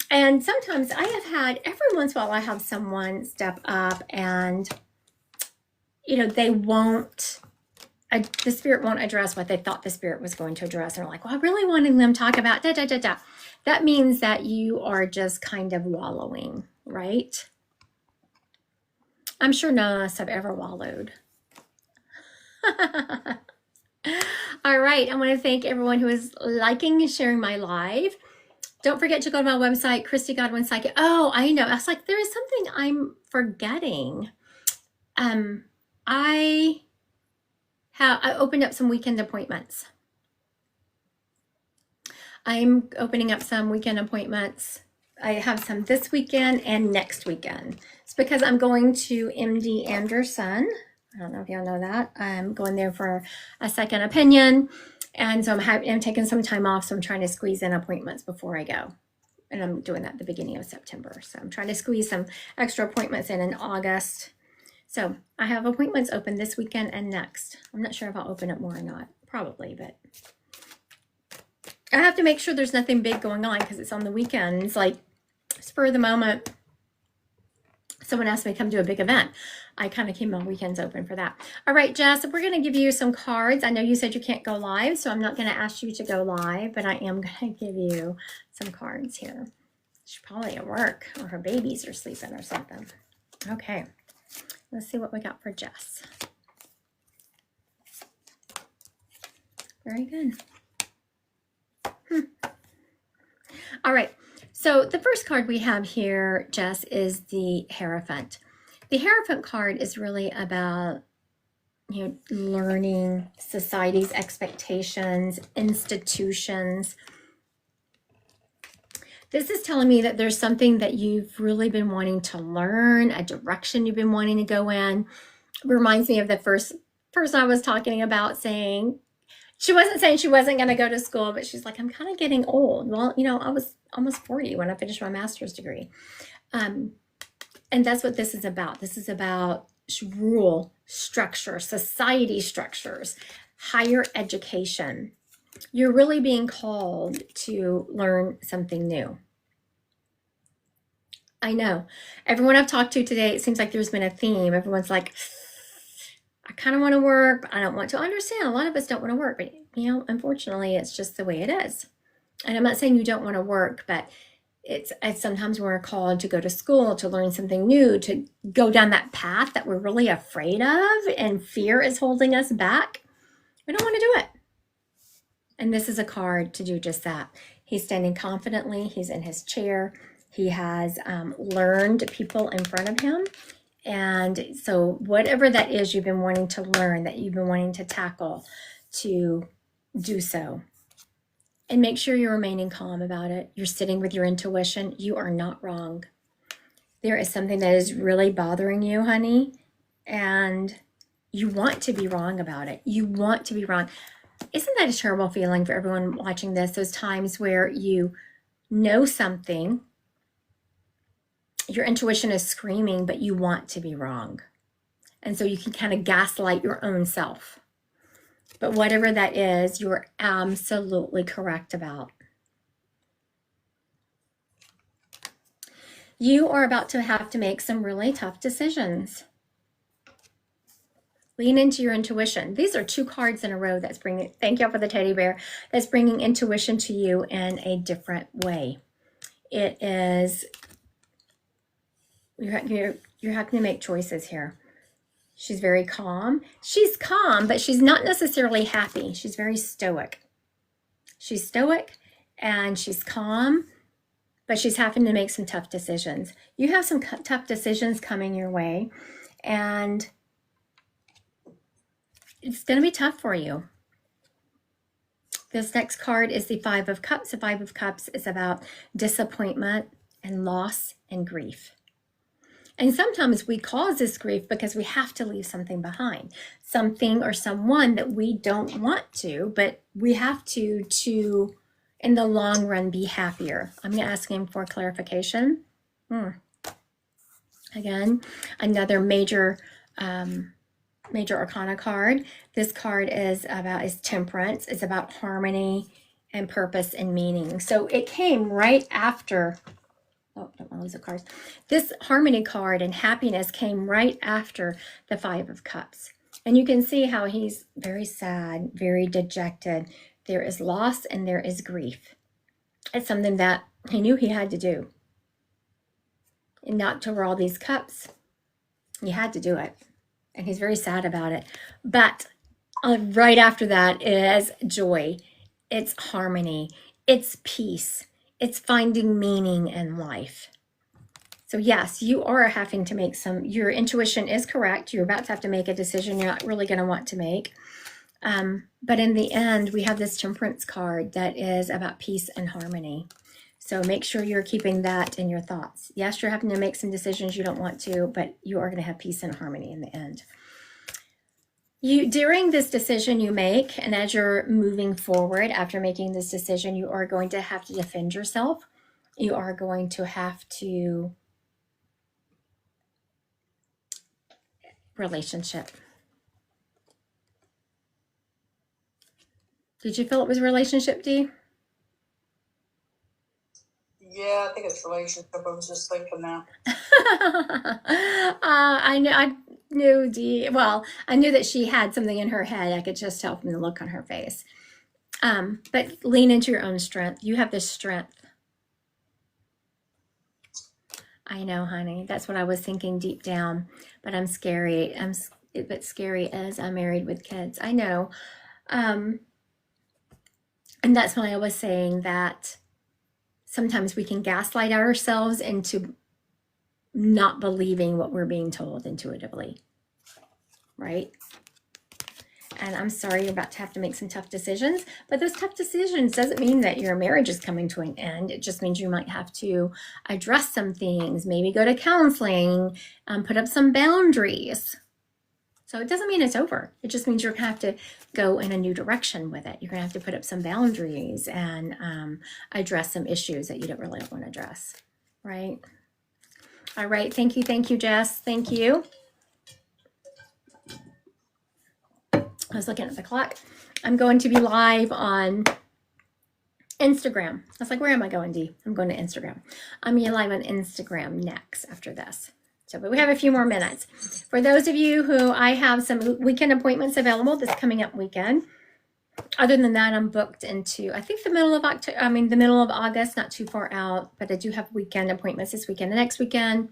And sometimes I have had, every once in a while, I have someone step up and, they won't, the spirit won't address what they thought the spirit was going to address. And they're like, well, I really wanted them to talk about da, da, da, da. That means that you are just kind of wallowing, right? I'm sure none of us have ever wallowed. All right. I want to thank everyone who is liking and sharing my live. Don't forget to go to my website, Christy Godwin Psychic. Oh, I know. I was like, there is something I'm forgetting. I opened up some weekend appointments. I'm opening up some weekend appointments. I have some this weekend and next weekend. It's because I'm going to MD Anderson. I don't know if y'all know that. I'm going there for a second opinion. And so I'm taking some time off. So I'm trying to squeeze in appointments before I go. And I'm doing that at the beginning of September. So I'm trying to squeeze some extra appointments in August. So I have appointments open this weekend and next. I'm not sure if I'll open it more or not. Probably, but I have to make sure there's nothing big going on because it's on the weekend. It's like spur of the moment. Someone asked me to come to a big event. I kind of keep my weekends open for that. All right, Jess, we're going to give you some cards. I know you said you can't go live, so I'm not going to ask you to go live, but I am going to give you some cards here. She's probably at work or her babies are sleeping or something. Okay, let's see what we got for Jess. Very good. All right. So the first card we have here, Jess, is the Hierophant. The Hierophant card is really about, learning, society's expectations, institutions. This is telling me that there's something that you've really been wanting to learn, a direction you've been wanting to go in. It reminds me of the first person I was talking about saying, she wasn't saying she wasn't going to go to school, but she's like, I'm kind of getting old. Well, I was almost 40 when I finished my master's degree. And that's what this is about. This is about rule, structure, society structures, higher education. You're really being called to learn something new. I know. Everyone I've talked to today, it seems like there's been a theme. Everyone's like, I kind of want to work, but I don't want to. Understand, a lot of us don't want to work, but unfortunately, it's just the way it is. And I'm not saying you don't want to work, but it's sometimes we're called to go to school, to learn something new, to go down that path that we're really afraid of, and fear is holding us back. We don't want to do it. And this is a card to do just that. He's standing confidently. He's in his chair. He has learned people in front of him. And so whatever that is you've been wanting to learn, that you've been wanting to tackle, to do so. And make sure you're remaining calm about it. You're sitting with your intuition. You are not wrong. There is something that is really bothering you, honey, and you want to be wrong about it. You want to be wrong. Isn't that a terrible feeling for everyone watching this? Those times where you know something, your intuition is screaming, but you want to be wrong. And so you can kind of gaslight your own self. But whatever that is, you're absolutely correct about. You are about to have to make some really tough decisions. Lean into your intuition. These are 2 cards in a row that's bringing, thank y'all for the teddy bear, that's bringing intuition to you in a different way. It is, you're having to make choices here. She's very calm. She's calm, but she's not necessarily happy. She's very stoic. She's stoic and she's calm, but she's having to make some tough decisions. You have some tough decisions coming your way, and it's going to be tough for you. This next card is the 5 of Cups. The 5 of Cups is about disappointment and loss and grief. And sometimes we cause this grief because we have to leave something behind, something or someone that we don't want to, but we have to in the long run, be happier. I'm going to ask him for clarification. Again, another major arcana card. This card is temperance. It's about harmony and purpose and meaning. So it came right after. Oh, don't want to lose the cards. This harmony card and happiness came right after the 5 of Cups. And you can see how he's very sad, very dejected. There is loss and there is grief. It's something that he knew he had to do. And not to wear all these cups. He had to do it. And he's very sad about it. But right after that is joy. It's harmony. It's peace. It's finding meaning in life. So yes, you are having to make your intuition is correct. You're about to have to make a decision you're not really going to want to make. But in the end, we have this temperance card that is about peace and harmony. So make sure you're keeping that in your thoughts. Yes, you're having to make some decisions you don't want to, but you are going to have peace and harmony in the end. You during this decision you make, and as you're moving forward after making this decision, you are going to have to defend yourself. You are going to have to relationship. Did you feel it was relationship, Dee? Yeah, I think it's relationship. I was just thinking that. I knew Dee. Well, I knew that she had something in her head. I could just tell from the look on her face. But lean into your own strength. You have this strength. I know, honey. That's what I was thinking deep down. But I'm scary. I'm a bit scary as I'm married with kids. I know. And that's why I was saying that sometimes we can gaslight ourselves into not believing what we're being told intuitively, right? And I'm sorry you're about to have to make some tough decisions, but those tough decisions doesn't mean that your marriage is coming to an end. It just means you might have to address some things, maybe go to counseling, put up some boundaries. So it doesn't mean it's over. It just means you're going to have to go in a new direction with it. You're going to have to put up some boundaries and address some issues that you don't really want to address, right? All right. Thank you, Jess. Thank you. I was looking at the clock. I'm going to be live on Instagram. I was like, where am I going, Dee? I'm going to Instagram. I'm going to be live on Instagram next after this. So, but we have a few more minutes. For those of you who I have some weekend appointments available this coming up weekend. Other than that, I'm booked into, I think the middle of August, not too far out, but I do have weekend appointments this weekend, the next weekend.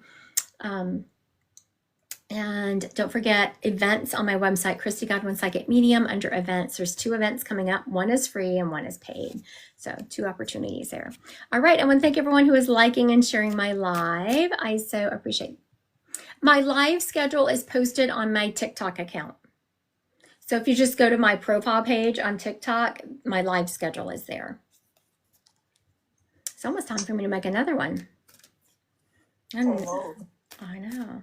And don't forget events on my website, Christy Godwin Psychic Medium. Under events, there's 2 events coming up. One is free and one is paid. So 2 opportunities there. All right. I want to thank everyone who is liking and sharing my live. I so appreciate it. My live schedule is posted on my TikTok account. So if you just go to my profile page on TikTok, my live schedule is there. It's almost time for me to make another one. I know.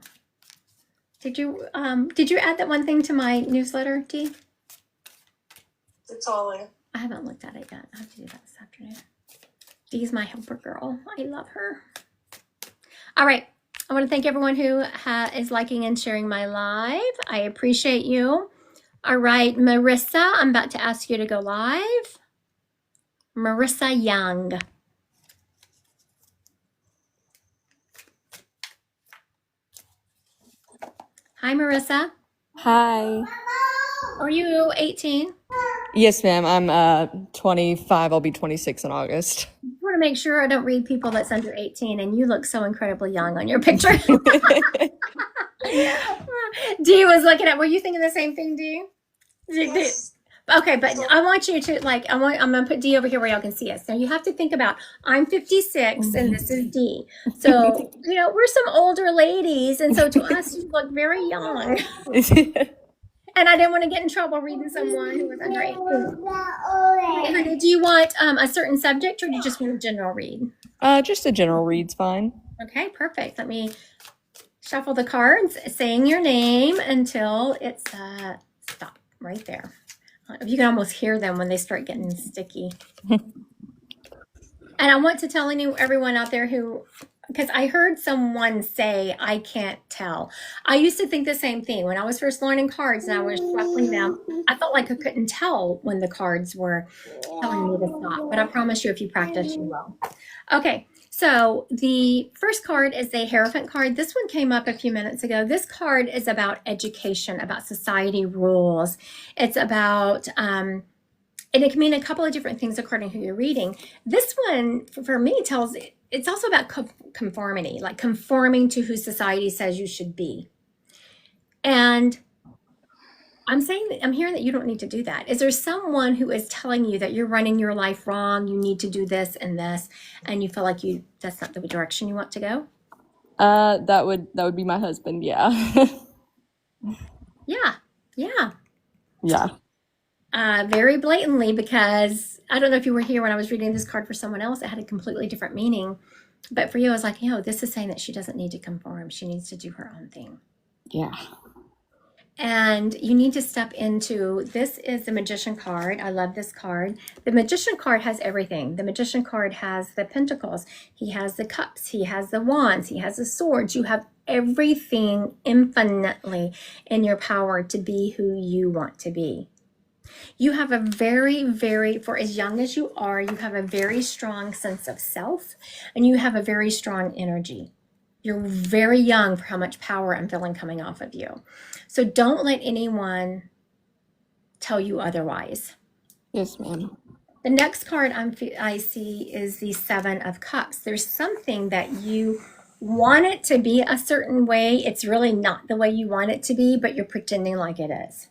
Did you add that one thing to my newsletter, Dee? It's all in. I haven't looked at it yet. I have to do that this afternoon. Dee's my helper girl. I love her. All right. I want to thank everyone who is liking and sharing my live. I appreciate you. All right, Marissa, I'm about to ask you to go live. Marissa Young. Hi, Marissa. Hi. Are you 18? Yes, ma'am. I'm 25. I'll be 26 in August. I want to make sure I don't read people that's under 18, and you look so incredibly young on your picture. Dee was looking at, were you thinking the same thing, Dee? Yes. Okay, but I want you to I'm going to put Dee over here where y'all can see us. Now you have to think about, I'm 56 and this is Dee. So, we're some older ladies. And so to us, you look very young. And I didn't want to get in trouble reading someone who was under 18. Wait, honey, do you want a certain subject or do you just want a general read? Just a general read's fine. Okay, perfect. Let me shuffle the cards, saying your name until it's stop right there. You can almost hear them when they start getting sticky. And I want to tell everyone out there because I heard someone say, I can't tell. I used to think the same thing. When I was first learning cards and I was shuffling them, I felt like I couldn't tell when the cards were telling me to stop. But I promise you, if you practice, you will. Okay, so the first card is the Hierophant card. This one came up a few minutes ago. This card is about education, about society rules. It's about... and it can mean a couple of different things according to who you're reading. This one, for me, it's also about conformity, like conforming to who society says you should be. And I'm hearing that you don't need to do that. Is there someone who is telling you that you're running your life wrong, you need to do this and this, and you feel like that's not the direction you want to go? That would be my husband, yeah. Yeah. Yeah. Very blatantly, because I don't know if you were here when I was reading this card for someone else. It had a completely different meaning. But for you, I was like, this is saying that she doesn't need to conform. She needs to do her own thing. Yeah. And you need to step into this is the Magician card. I love this card. The Magician card has everything. The Magician card has the Pentacles. He has the Cups. He has the Wands. He has the Swords. You have everything infinitely in your power to be who you want to be. You have a very, for as young as you are, you have a very strong sense of self, and you have a very strong energy. You're very young for how much power I'm feeling coming off of you. So don't let anyone tell you otherwise. Yes, ma'am. The next card I see is the Seven of Cups. There's something that you want it to be a certain way. It's really not the way you want it to be, but you're pretending like it is.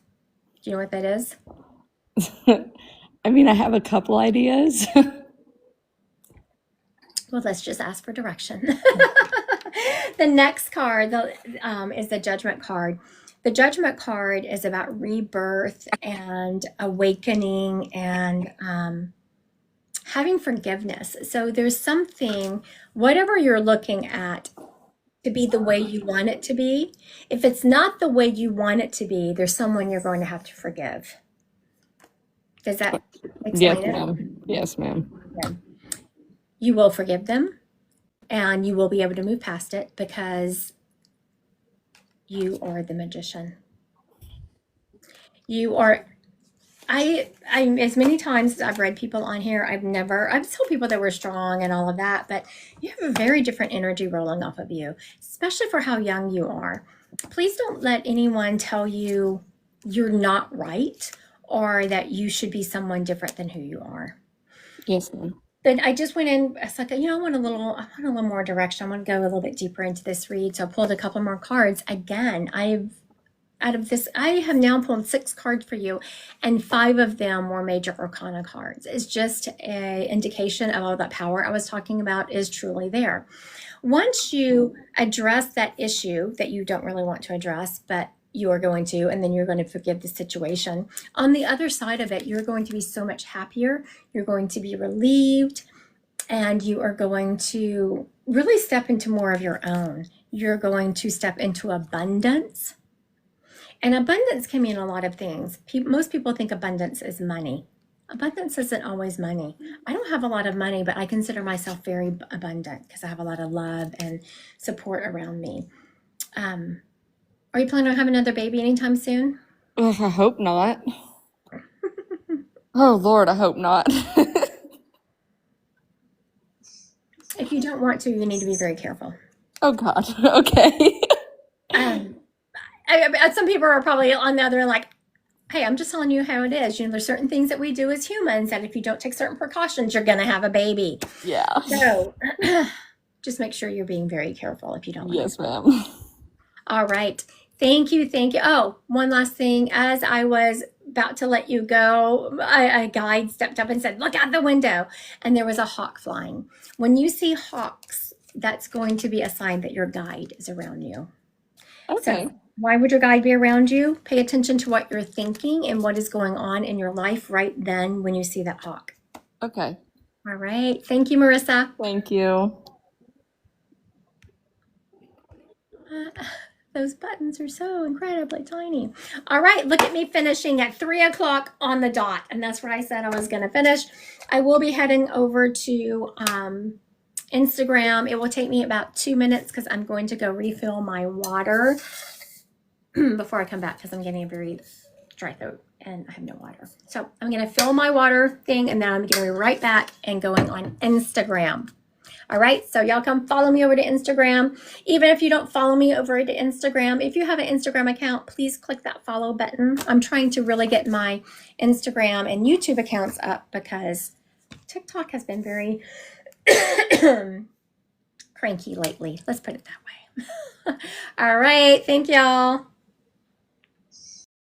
Do you know what that is? I mean, I have a couple ideas. Well, let's just ask for direction. The next card is the Judgment card. The Judgment card is about rebirth and awakening and having forgiveness. So there's something, whatever you're looking at, to be the way you want it to be. If it's not the way you want it to be, there's someone you're going to have to forgive. Does that Yes, explain it? ma'am. Yes, ma'am. Yeah. You will forgive them and you will be able to move past it because you are the Magician. You are, I as many times as I've read people on here, I've told people that we're strong and all of that, but you have a very different energy rolling off of you, especially for how young you are. Please don't let anyone tell you you're not right or that you should be someone different than who you are. Yes, ma'am. But I just went in, I was like, I want a little more direction. I want to go a little bit deeper into this read. So I pulled a couple more cards. Again, I have now pulled 6 cards for you, and 5 of them were major arcana cards. It's just an indication of all that power I was talking about is truly there. Once you address that issue that you don't really want to address, but you are going to, and then you're going to forgive the situation. On the other side of it, you're going to be so much happier. You're going to be relieved, and you are going to really step into more of your own. You're going to step into abundance. And abundance can mean a lot of things. Most people think abundance is money. Abundance isn't always money. I don't have a lot of money, but I consider myself very abundant because I have a lot of love and support around me. Are you planning on having another baby anytime soon? Ugh, I hope not. Oh, Lord, I hope not. If you don't want to, you need to be very careful. Oh, God. Okay. Some people are probably on the other end like, hey, I'm just telling you how it is. There's certain things that we do as humans that if you don't take certain precautions, you're going to have a baby. Yeah. So just make sure you're being very careful if you don't want Yes, ma'am. All right. Thank you. Oh, one last thing. As I was about to let you go, a guide stepped up and said, look out the window. And there was a hawk flying. When you see hawks, that's going to be a sign that your guide is around you. Okay. So why would your guide be around you? Pay attention to what you're thinking and what is going on in your life right then when you see that hawk. Okay. All right. Thank you, Marissa. Thank you. Those buttons are so incredibly tiny. All right, look at me finishing at 3 o'clock on the dot. And that's where I said I was going to finish. I will be heading over to Instagram. It will take me about 2 minutes because I'm going to go refill my water before I come back because I'm getting a very dry throat and I have no water. So I'm going to fill my water thing and then I'm going to be right back and going on Instagram. All right, so y'all come follow me over to Instagram. Even if you don't follow me over to Instagram, if you have an Instagram account, please click that follow button. I'm trying to really get my Instagram and YouTube accounts up because TikTok has been very cranky lately. Let's put it that way. All right, thank y'all.